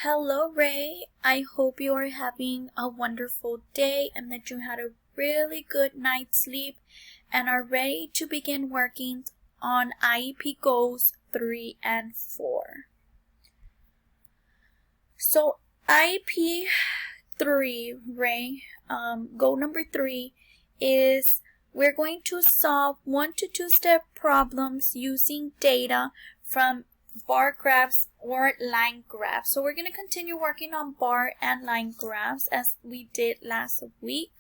Hello, Ray. I hope you are having a wonderful day and that you had a really good night's sleep and are ready to begin working on IEP goals 3 and 4. So IEP 3, Ray, goal number 3 is we're going to solve 1 to 2 step problems using data from bar graphs or line graphs. So we're going to continue working on bar and line graphs as we did last week.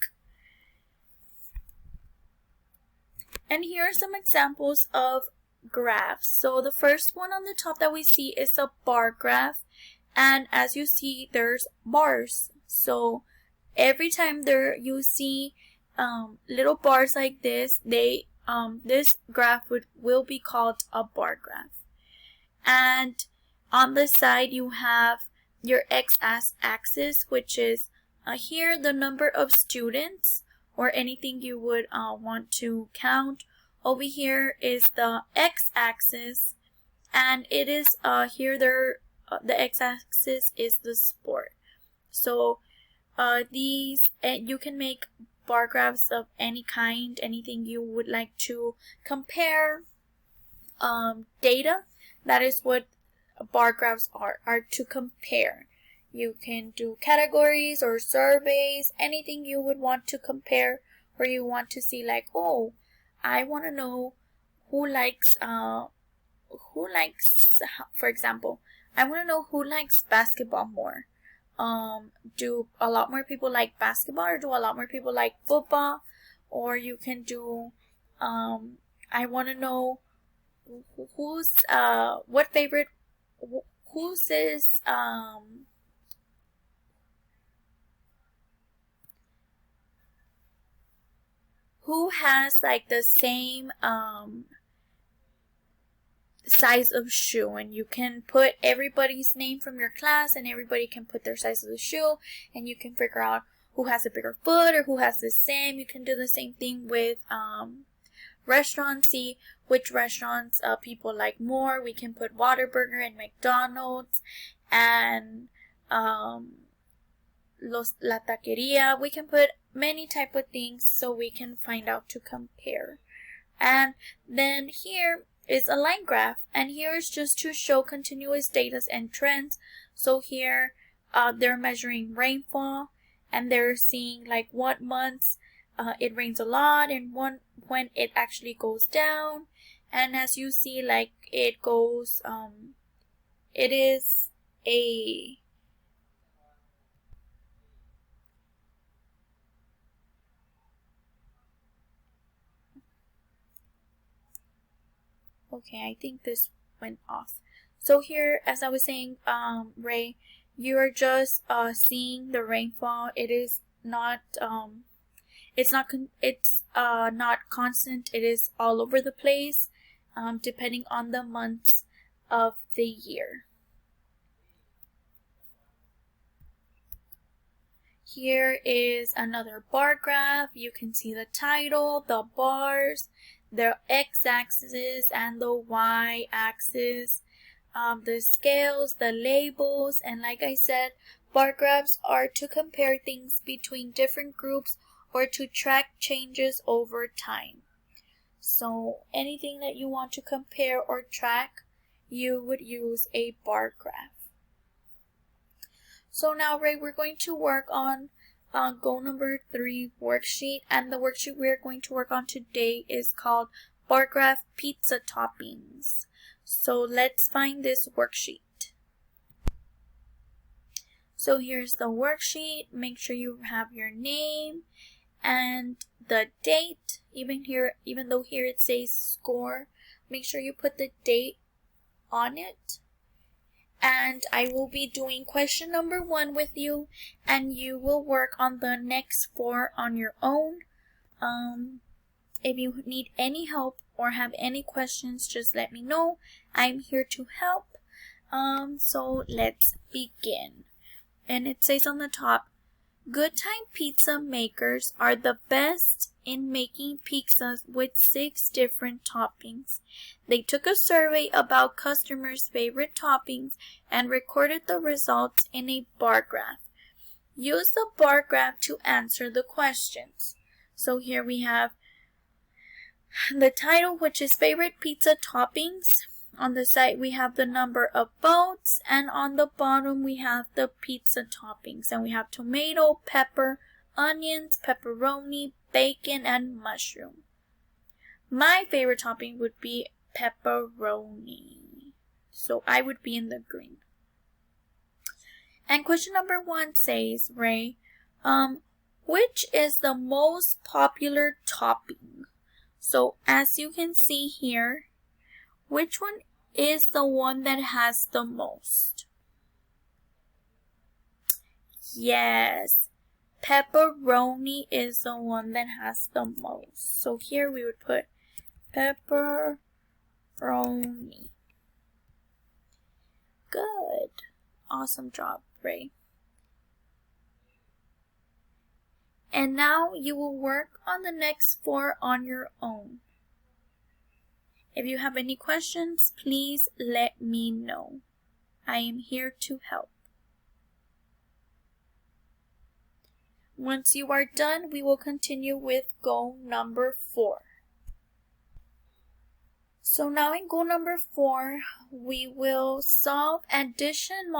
And here are some examples of graphs. So the first one on the top that we see is a bar graph, and as you see there's bars. So every time you see little bars like this, this graph will be called a bar graph. And on the side you have your x-axis, which is here the number of students or anything you would want to count. Over here is the x-axis, and it is here the x-axis is the sport. So these you can make bar graphs of any kind, anything you would like to compare data. That is what bar graphs are to compare. You can do categories or surveys, anything you would want to compare, or you want to see like, oh, I want to know who likes, for example, I want to know who likes basketball more. Do a lot more people like basketball, or do a lot more people like football? Or you can do, I want to know who's what favorite, who's is who has like the same size of shoe, and you can put everybody's name from your class and everybody can put their size of the shoe, and you can figure out who has a bigger foot or who has the same. You can do the same thing with restaurants, see which restaurants people like more. We can put Whataburger and McDonald's and La Taqueria. We can put many type of things so we can find out to compare. And then here is a line graph, and here is just to show continuous data and trends. So here they're measuring rainfall, and they're seeing like what months it rains a lot and when it actually goes down. And as you see, like it goes it is a okay, I think this went off. So here, as I was saying, Ray, you are just seeing the rainfall. It is not it's not constant. It is all over the place, depending on the months of the year. Here is another bar graph. You can see the title, the bars, the x-axis and the y-axis, the scales, the labels, and like I said, bar graphs are to compare things between different groups or to track changes over time. So anything that you want to compare or track, you would use a bar graph. So now, Ray, we're going to work on goal number 3 worksheet, and the worksheet we're going to work on today is called Bar Graph Pizza Toppings. So let's find this worksheet. So here's the worksheet. Make sure you have your name and the date. Even though here it says score, make sure you put the date on it. And I will be doing question number 1 with you, and you will work on the next 4 on your own. If you need any help or have any questions, just let me know. I'm here to help. So let's begin. And it says on the top, Good Time pizza makers are the best in making pizzas with 6 different toppings. They took a survey about customers' favorite toppings and recorded the results in a bar graph. Use the bar graph to answer the questions. So here we have the title, which is favorite pizza toppings. On the side we have the number of votes, and on the bottom we have the pizza toppings, and we have tomato, pepper, onions, pepperoni, bacon, and mushroom. My favorite topping would be pepperoni, so I would be in the green. And question number 1 says, Ray, which is the most popular topping? So as you can see here, which one is the one that has the most? Yes, pepperoni is the one that has the most. So here we would put pepperoni. Good. Awesome job, Ray. And now you will work on the next 4 on your own. If you have any questions, please let me know. I am here to help. Once you are done, we will continue with goal number 4. So now in goal number 4, we will solve addition,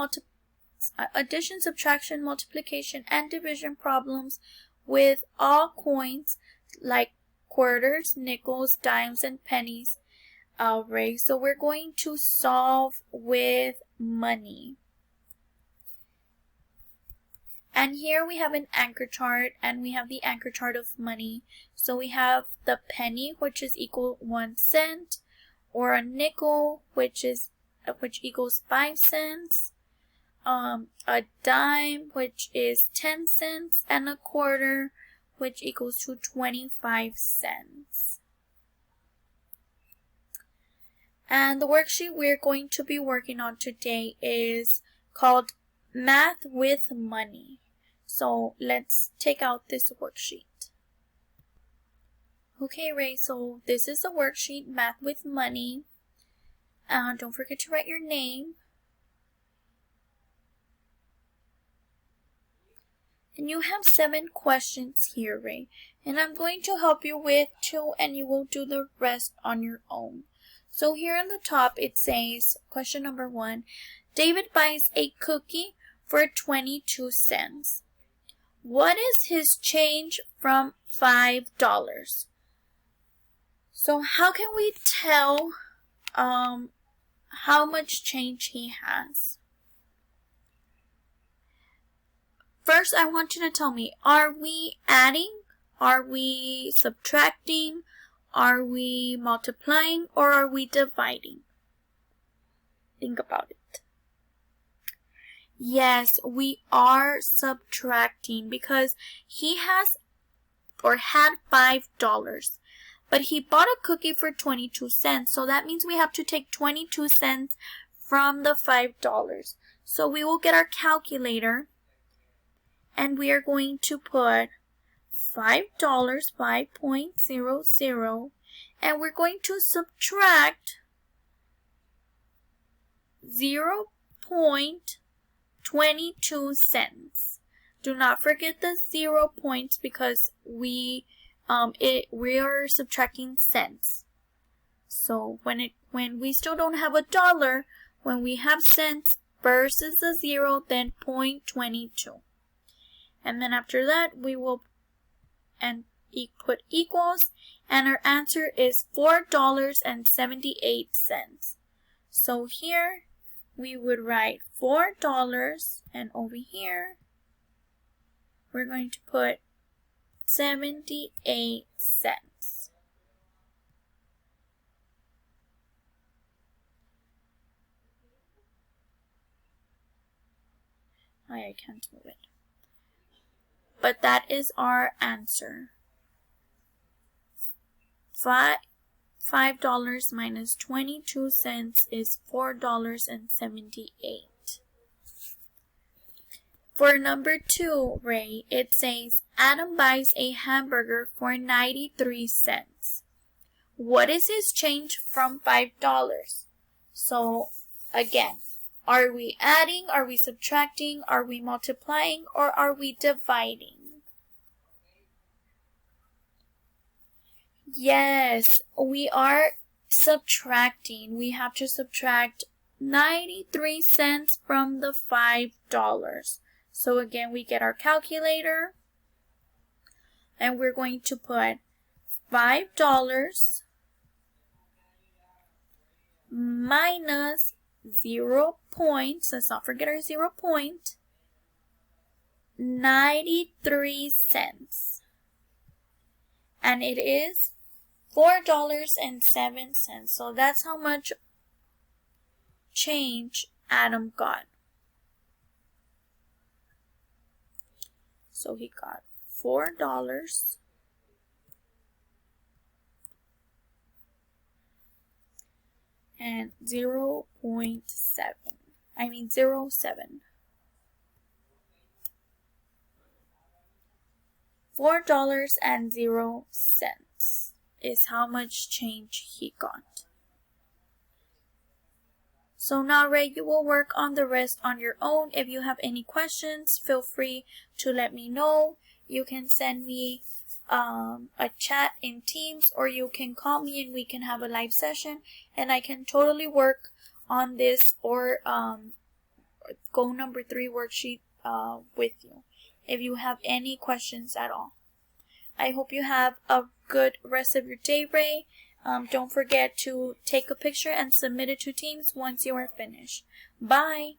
subtraction, multiplication, and division problems with all coins like quarters, nickels, dimes, and pennies. Ray. So we're going to solve with money. And here we have an anchor chart, and we have the anchor chart of money. So we have the penny, which is equal 1 cent, or a nickel, which equals 5 cents, a dime, which is 10 cents, and a quarter, which equals to 25 cents. And the worksheet we're going to be working on today is called Math with Money. So let's take out this worksheet. Okay, Ray, so this is the worksheet, Math with Money. Don't forget to write your name. And you have 7 questions here, Ray. And I'm going to help you with 2, and you will do the rest on your own. So here on the top it says, question number 1, David buys a cookie for 22 cents. What is his change from $5? So how can we tell how much change he has? First, I want you to tell me, are we adding? Are we subtracting? Are we multiplying, or are we dividing? Think about it. Yes, we are subtracting because he has or had $5, but he bought a cookie for 22 cents. So that means we have to take 22 cents from the $5. So we will get our calculator, and we are going to put $5, 5.00, and we're going to subtract 0.22 cents. Do not forget the 0 points because we are subtracting cents. So when we still don't have $1, when we have cents versus the 0, then 0.22. And then after that we will put equals, and our answer is $4.78. So here we would write $4, and over here we're going to put 78 cents. I can't move it. But that is our answer. $5 minus 22 cents is $4.78. For number 2, Ray, it says Adam buys a hamburger for 93 cents. What is his change from $5? So again, are we adding, are we subtracting, are we multiplying, or are we dividing? Yes, we are subtracting. We have to subtract 93 cents from the $5. So again, we get our calculator and we're going to put $5 minus 0 points, let's not forget our 0 point, 93 cents. And it is $4.07. So that's how much change Adam got. So he got $4 and 0.7. I mean 0.7. $4.00 is how much change he got. So now, Ray, you will work on the rest on your own. If you have any questions, feel free to let me know. You can send me a chat in Teams, or you can call me and we can have a live session and I can totally work on this or go number 3 worksheet with you if you have any questions at all. I hope you have a good rest of your day, Ray. Don't forget to take a picture and submit it to Teams once you are finished. Bye!